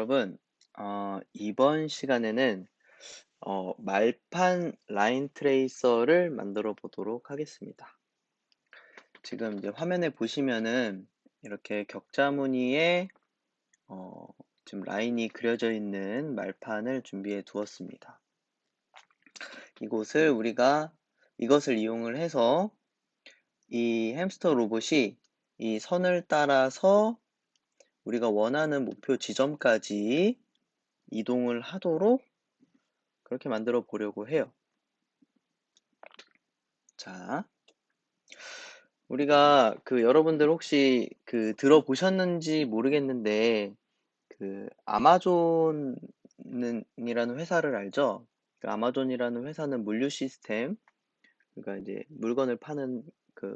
여러분, 이번 시간에는 말판 라인 트레이서를 만들어 보도록 하겠습니다. 지금 이제 화면에 보시면은 이렇게 격자 무늬에 어, 지금 라인이 그려져 있는 말판을 준비해 두었습니다. 이것을 이용을 해서 이 햄스터 로봇이 이 선을 따라서 우리가 원하는 목표 지점까지 이동을 하도록 그렇게 만들어 보려고 해요. 자, 우리가 여러분들 혹시 들어보셨는지 모르겠는데 아마존이라는 회사를 알죠? 그 아마존이라는 회사는 물류 시스템, 그러니까 이제 물건을 파는 그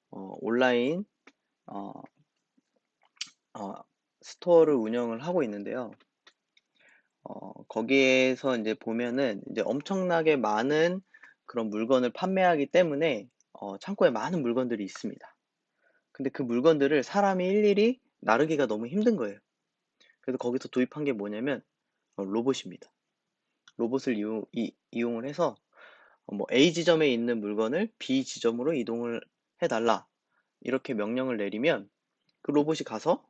온라인 어, 어, 스토어를 운영을 하고 있는데요. 거기에서 이제 보면은 이제 엄청나게 많은 그런 물건을 판매하기 때문에 창고에 많은 물건들이 있습니다. 근데 그 물건들을 사람이 일일이 나르기가 너무 힘든 거예요. 그래서 거기서 도입한 게 뭐냐면 로봇입니다. 로봇을 이용을 해서 뭐 A 지점에 있는 물건을 B 지점으로 이동을 해달라. 이렇게 명령을 내리면 그 로봇이 가서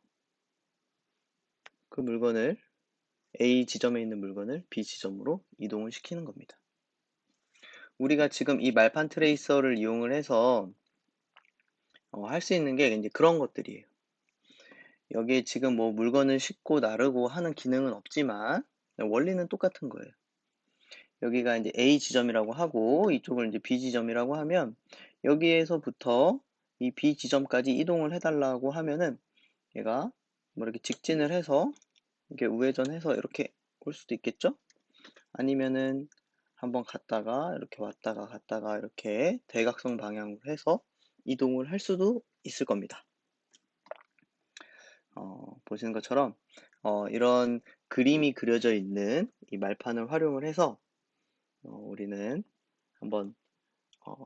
그 물건을 A 지점에 있는 물건을 B 지점으로 이동을 시키는 겁니다. 우리가 지금 이 말판 트레이서를 이용을 해서 할 수 있는 게 이제 그런 것들이에요. 여기에 지금 뭐 물건을 싣고 나르고 하는 기능은 없지만 원리는 똑같은 거예요. 여기가 이제 A 지점이라고 하고 이쪽을 이제 B 지점이라고 하면 여기에서부터 이 B 지점까지 이동을 해달라고 하면은 얘가 뭐 이렇게 직진을 해서 이렇게 우회전해서 이렇게 올 수도 있겠죠? 아니면은 한번 갔다가 이렇게 왔다가 갔다가 이렇게 대각선 방향으로 해서 이동을 할 수도 있을 겁니다. 보시는 것처럼 이런 그림이 그려져 있는 이 말판을 활용을 해서 우리는 한번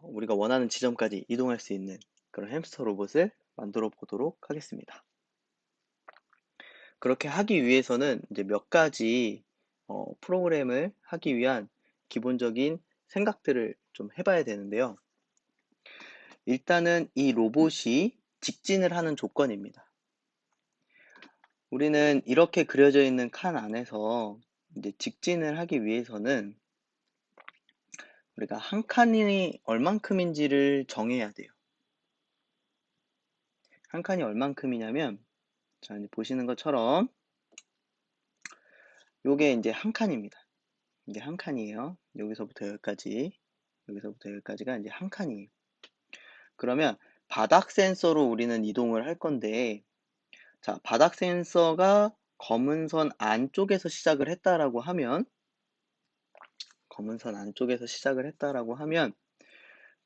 우리가 원하는 지점까지 이동할 수 있는 그런 햄스터 로봇을 만들어 보도록 하겠습니다. 그렇게 하기 위해서는 이제 몇 가지 프로그램을 하기 위한 기본적인 생각들을 좀 해봐야 되는데요. 일단은 이 로봇이 직진을 하는 조건입니다. 우리는 이렇게 그려져 있는 칸 안에서 이제 직진을 하기 위해서는 우리가 한 칸이 얼만큼인지를 정해야 돼요. 한 칸이 얼만큼이냐면, 자, 이제 보시는 것처럼, 요게 이제 한 칸입니다. 이게 한 칸이에요. 여기서부터 여기까지가 이제 한 칸이에요. 그러면 바닥 센서로 우리는 이동을 할 건데, 자, 바닥 센서가 검은 선 안쪽에서 시작을 했다라고 하면, 검은 선 안쪽에서 시작을 했다라고 하면,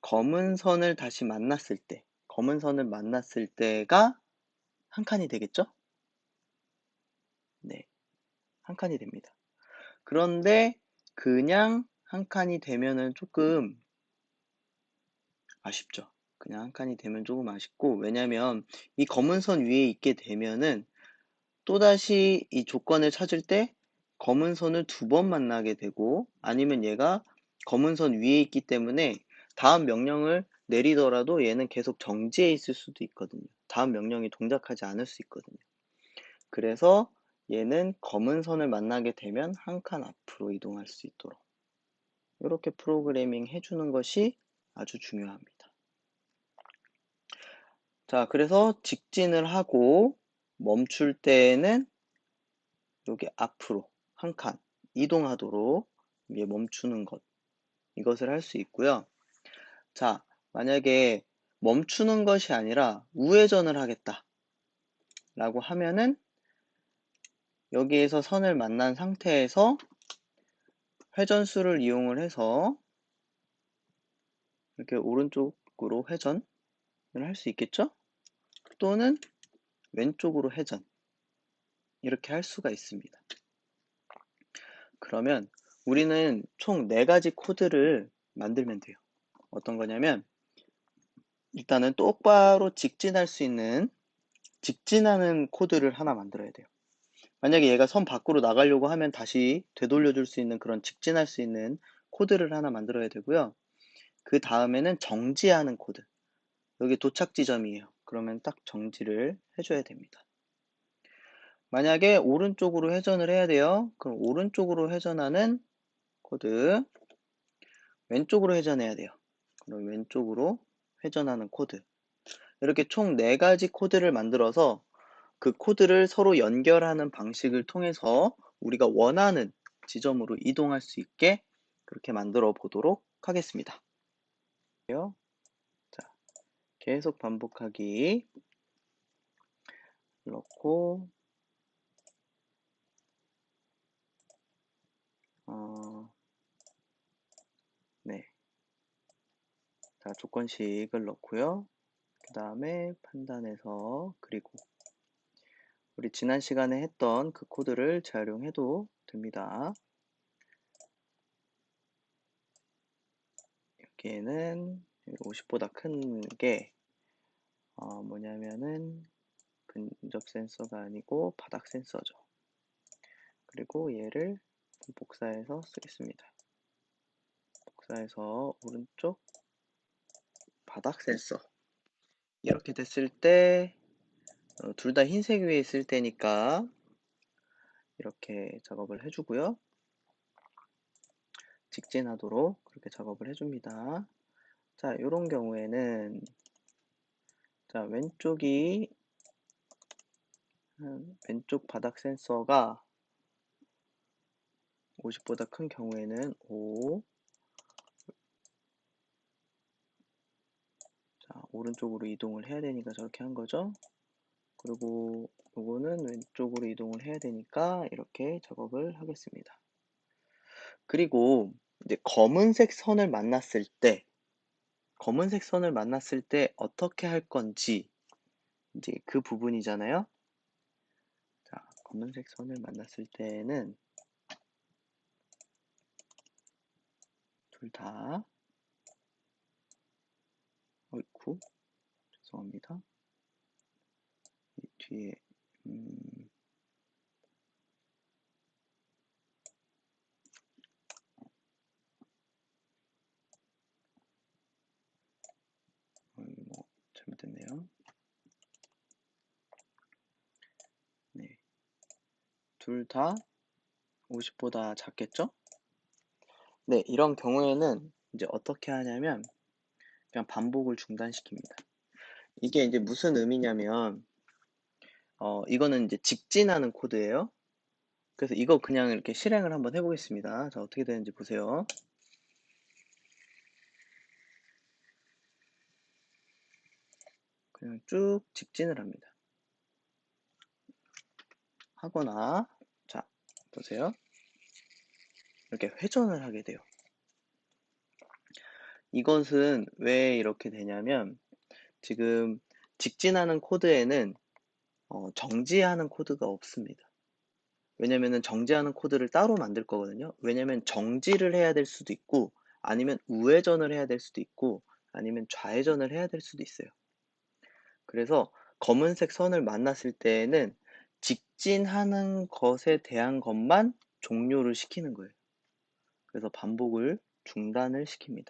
검은 선을 다시 만났을 때, 검은 선을 만났을 때가 한 칸이 되겠죠? 네, 한 칸이 됩니다. 그런데 그냥 한 칸이 되면은 조금 아쉽죠. 그냥 한 칸이 되면 조금 아쉽고, 왜냐면 이 검은 선 위에 있게 되면은 또다시 이 조건을 찾을 때 검은 선을 두 번 만나게 되고, 아니면 얘가 검은 선 위에 있기 때문에 다음 명령을 내리더라도 얘는 계속 정지해 있을 수도 있거든요. 다음 명령이 동작하지 않을 수 있거든요. 그래서 얘는 검은 선을 만나게 되면 한 칸 앞으로 이동할 수 있도록 이렇게 프로그래밍 해주는 것이 아주 중요합니다. 자, 그래서 직진을 하고 멈출 때에는 여기 앞으로 한 칸 이동하도록 이게 멈추는 것, 이것을 할 수 있고요. 자, 만약에 멈추는 것이 아니라 우회전을 하겠다 라고 하면은 여기에서 선을 만난 상태에서 회전수를 이용을 해서 이렇게 오른쪽으로 회전을 할 수 있겠죠? 또는 왼쪽으로 회전 이렇게 할 수가 있습니다. 그러면 우리는 총 4가지 코드를 만들면 돼요. 어떤 거냐면 일단은 똑바로 직진할 수 있는 직진하는 코드를 하나 만들어야 돼요. 만약에 얘가 선 밖으로 나가려고 하면 다시 되돌려줄 수 있는 그런 직진할 수 있는 코드를 하나 만들어야 되고요. 그 다음에는 정지하는 코드. 여기 도착 지점이에요. 그러면 딱 정지를 해줘야 됩니다. 만약에 오른쪽으로 회전을 해야 돼요. 그럼 오른쪽으로 회전하는 코드, 왼쪽으로 회전해야 돼요. 그럼 왼쪽으로 회전하는 코드. 이렇게 총 4가지 코드를 만들어서 그 코드를 서로 연결하는 방식을 통해서 우리가 원하는 지점으로 이동할 수 있게 그렇게 만들어 보도록 하겠습니다. 자, 계속 반복하기 넣고 네. 자, 조건식을 넣고요. 그 다음에 판단해서 그리고 우리 지난 시간에 했던 그 코드를 재활용해도 됩니다. 여기에는 50보다 큰 게 뭐냐면은 근접 센서가 아니고 바닥 센서죠. 그리고 얘를 복사해서 쓰겠습니다. 복사해서 오른쪽 바닥 센서. 이렇게 됐을 때 둘 다 흰색 위에 있을 때니까 이렇게 작업을 해주고요. 직진하도록 그렇게 작업을 해줍니다. 자, 이런 경우에는 자, 왼쪽 바닥 센서가 50보다 큰 경우에는 5, 자, 오른쪽으로 이동을 해야 되니까 저렇게 한 거죠. 그리고 요거는 왼쪽으로 이동을 해야 되니까 이렇게 작업을 하겠습니다. 그리고 이제 검은색 선을 만났을 때 어떻게 할 건지 이제 그 부분이잖아요. 자, 검은색 선을 만났을 때는 둘 다, 어이쿠, 죄송합니다. 이 뒤에, 뭐, 잘못됐네요. 네. 둘 다 50보다 작겠죠? 네, 이런 경우에는 이제 어떻게 하냐면, 그냥 반복을 중단시킵니다. 이게 이제 무슨 의미냐면, 이거는 이제 직진하는 코드예요. 그래서 이거 그냥 이렇게 실행을 한번 해보겠습니다. 자, 어떻게 되는지 보세요. 그냥 쭉 직진을 합니다. 하거나, 자, 보세요. 이렇게 회전을 하게 돼요. 이것은 왜 이렇게 되냐면, 지금 직진하는 코드에는 정지하는 코드가 없습니다. 왜냐면은 정지하는 코드를 따로 만들 거거든요. 왜냐면 정지를 해야 될 수도 있고, 아니면 우회전을 해야 될 수도 있고, 아니면 좌회전을 해야 될 수도 있어요. 그래서 검은색 선을 만났을 때에는 직진하는 것에 대한 것만 종료를 시키는 거예요. 그래서 반복을 중단을 시킵니다.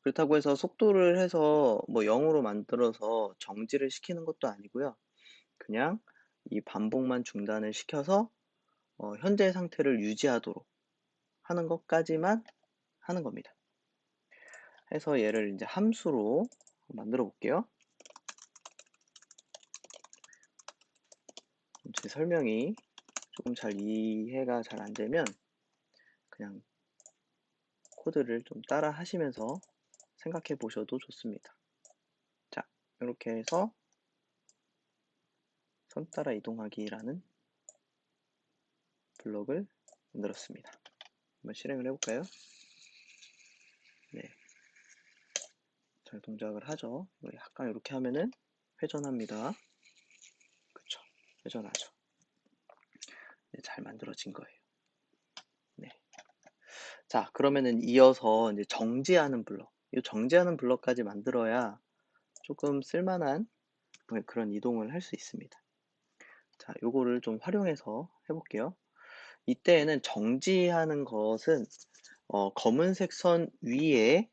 그렇다고 해서 속도를 해서 뭐 0으로 만들어서 정지를 시키는 것도 아니고요. 그냥 이 반복만 중단을 시켜서 현재 상태를 유지하도록 하는 것까지만 하는 겁니다. 해서 얘를 이제 함수로 만들어 볼게요. 제 설명이 조금 잘 이해가 잘 안 되면 그냥 코드를 좀 따라 하시면서 생각해 보셔도 좋습니다. 자, 이렇게 해서 선 따라 이동하기라는 블록을 만들었습니다. 한번 실행을 해볼까요? 네, 잘 동작을 하죠. 약간 이렇게 하면은 회전합니다. 그쵸? 회전하죠. 네, 잘 만들어진 거예요. 네. 자, 그러면은 이어서 이제 정지하는 블록. 이 정지하는 블록까지 만들어야 조금 쓸만한 그런 이동을 할 수 있습니다. 자, 요거를 좀 활용해서 해볼게요. 이때에는 정지하는 것은 검은색 선 위에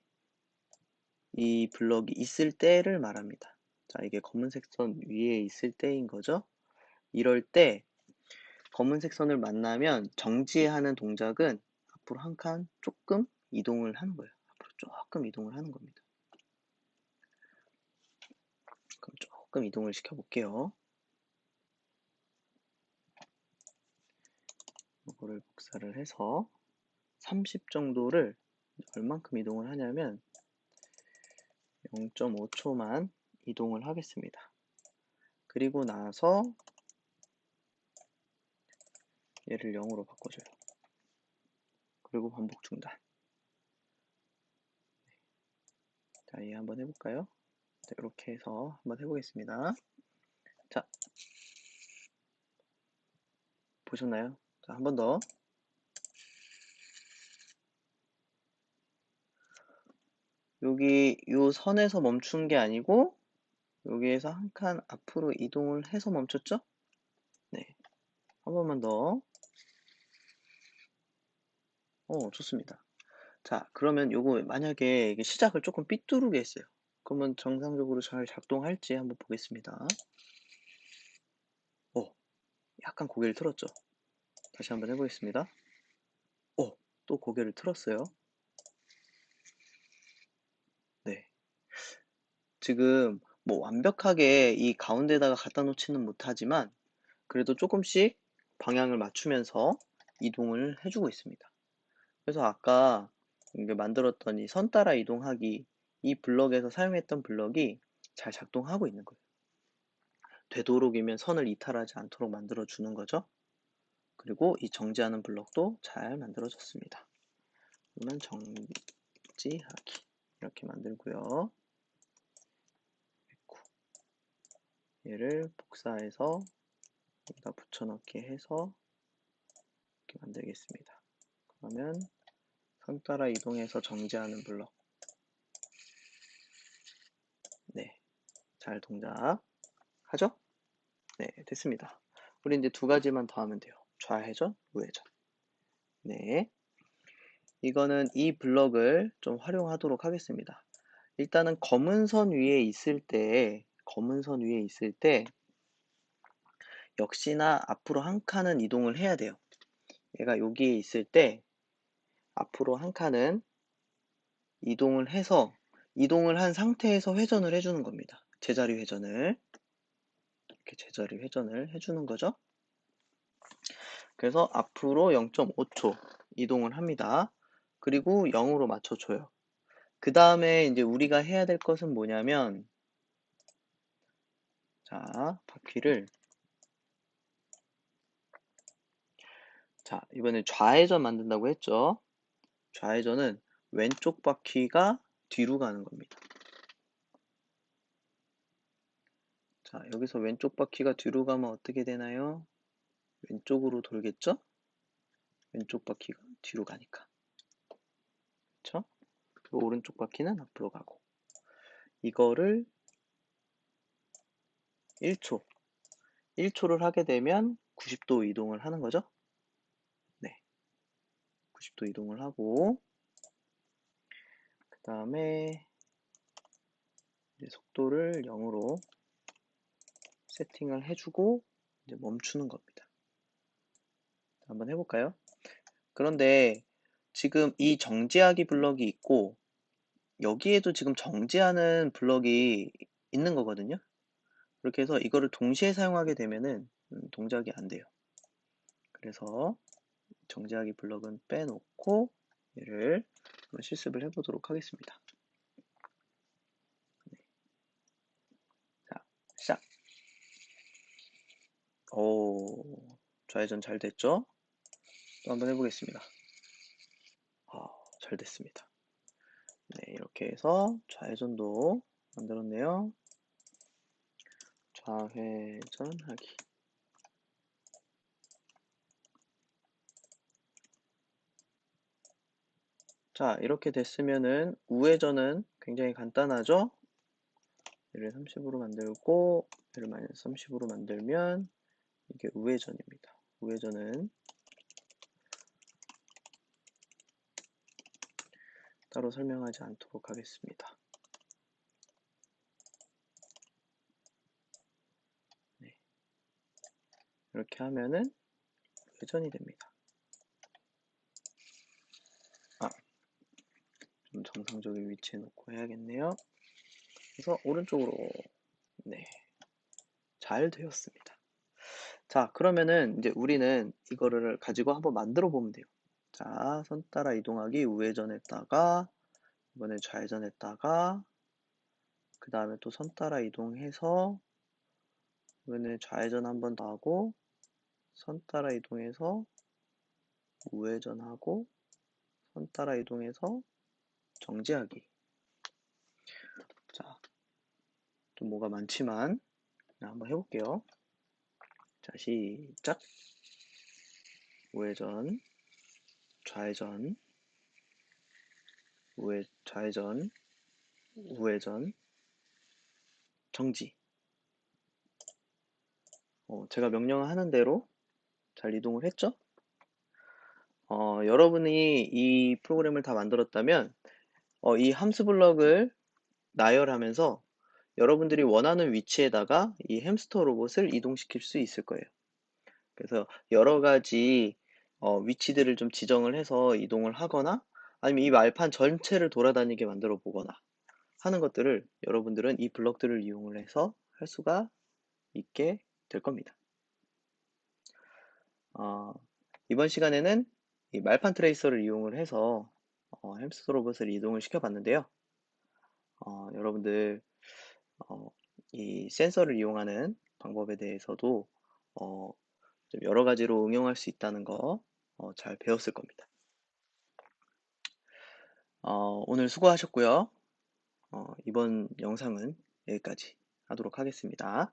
이 블럭이 있을 때를 말합니다. 자, 이게 검은색 선 위에 있을 때인 거죠. 이럴 때 검은색 선을 만나면 정지하는 동작은 앞으로 한 칸 조금 이동을 하는 거예요. 앞으로 조금 이동을 하는 겁니다. 그럼 조금 이동을 시켜볼게요. 이거를 복사를 해서 30 정도를 얼만큼 이동을 하냐면 0.5초만 이동을 하겠습니다. 그리고 나서 얘를 0으로 바꿔줘요. 그리고 반복 중단. 자, 이해 한번 해볼까요? 자, 이렇게 해서 한번 해보겠습니다. 자, 보셨나요? 자, 한 번 더. 여기 요 선에서 멈춘 게 아니고 여기에서 한 칸 앞으로 이동을 해서 멈췄죠? 네. 한 번만 더. 좋습니다. 자, 그러면 요거 만약에 이게 시작을 조금 삐뚤게 했어요. 그러면 정상적으로 잘 작동할지 한번 보겠습니다. 약간 고개를 틀었죠? 다시 한번 해보겠습니다. 또 고개를 틀었어요. 네. 지금 뭐 완벽하게 이 가운데다가 갖다 놓지는 못하지만 그래도 조금씩 방향을 맞추면서 이동을 해주고 있습니다. 그래서 아까 이게 만들었던 이 선 따라 이동하기, 이 블럭에서 사용했던 블럭이 잘 작동하고 있는 거예요. 되도록이면 선을 이탈하지 않도록 만들어 주는 거죠. 그리고 이 정지하는 블럭도 잘 만들어졌습니다. 그러면 정지하기 이렇게 만들고요. 얘를 복사해서 여기다 붙여넣기 해서 이렇게 만들겠습니다. 그러면 선 따라 이동해서 정지하는 블럭. 네, 잘 동작하죠? 네, 됐습니다. 우리 이제 두 가지만 더 하면 돼요. 좌회전, 우회전. 네, 이거는 이 블럭을 좀 활용하도록 하겠습니다. 일단은 검은 선 위에 있을 때 역시나 앞으로 한 칸은 이동을 해야 돼요. 얘가 여기에 있을 때 앞으로 한 칸은 이동을 해서 이동을 한 상태에서 회전을 해주는 겁니다. 제자리 회전을 이렇게 제자리 회전을 해주는 거죠. 그래서 앞으로 0.5초 이동을 합니다. 그리고 0으로 맞춰줘요. 그 다음에 이제 우리가 해야 될 것은 뭐냐면 자, 바퀴를 자, 이번에 좌회전 만든다고 했죠. 좌회전은 왼쪽 바퀴가 뒤로 가는 겁니다. 자, 여기서 왼쪽 바퀴가 뒤로 가면 어떻게 되나요? 왼쪽으로 돌겠죠? 왼쪽 바퀴가 뒤로 가니까. 그쵸? 그리고 오른쪽 바퀴는 앞으로 가고. 이거를 1초. 1초를 하게 되면 90도 이동을 하는 거죠? 네. 90도 이동을 하고, 그 다음에 속도를 0으로 세팅을 해주고, 이제 멈추는 겁니다. 한번 해볼까요? 그런데 지금 이 정지하기 블럭이 있고, 여기에도 지금 정지하는 블럭이 있는 거거든요. 그렇게 해서 이거를 동시에 사용하게 되면은 동작이 안 돼요. 그래서 정지하기 블럭은 빼놓고 얘를 한번 실습을 해보도록 하겠습니다. 네. 자, 시작. 오, 좌회전 잘 됐죠? 또 한번 해보겠습니다. 잘 됐습니다. 네, 이렇게 해서 좌회전도 만들었네요. 좌회전하기. 자, 이렇게 됐으면은 우회전은 굉장히 간단하죠? 얘를 30으로 만들고 얘를 마이너스 30으로 만들면 이게 우회전입니다. 우회전은 따로 설명하지 않도록 하겠습니다. 네. 이렇게 하면은 우회전이 됩니다. 좀 정상적인 위치에 놓고 해야겠네요. 그래서 오른쪽으로, 네, 잘 되었습니다. 자, 그러면은 이제 우리는 이거를 가지고 한번 만들어 보면 돼요. 자, 선 따라 이동하기 우회전했다가 이번에 좌회전했다가 그 다음에 또 선 따라 이동해서 이번에 좌회전 한 번 더 하고 선 따라 이동해서 우회전하고 선 따라 이동해서 정지하기. 자, 좀 뭐가 많지만 한번 해볼게요. 자, 시작. 우회전, 좌회전, 좌회전, 우회전, 정지. 제가 명령을 하는 대로 잘 이동을 했죠? 여러분이 이 프로그램을 다 만들었다면 이 함수 블럭을 나열하면서 여러분들이 원하는 위치에다가 이 햄스터 로봇을 이동시킬 수 있을 거예요. 그래서 여러 가지 위치들을 좀 지정을 해서 이동을 하거나 아니면 이 말판 전체를 돌아다니게 만들어 보거나 하는 것들을 여러분들은 이 블럭들을 이용을 해서 할 수가 있게 될 겁니다. 이번 시간에는 이 말판 트레이서를 이용을 해서 햄스터 로봇을 이동을 시켜 봤는데요. 여러분들 이 센서를 이용하는 방법에 대해서도 좀 여러 가지로 응용할 수 있다는 거 잘 배웠을 겁니다. 오늘 수고하셨고요. 이번 영상은 여기까지 하도록 하겠습니다.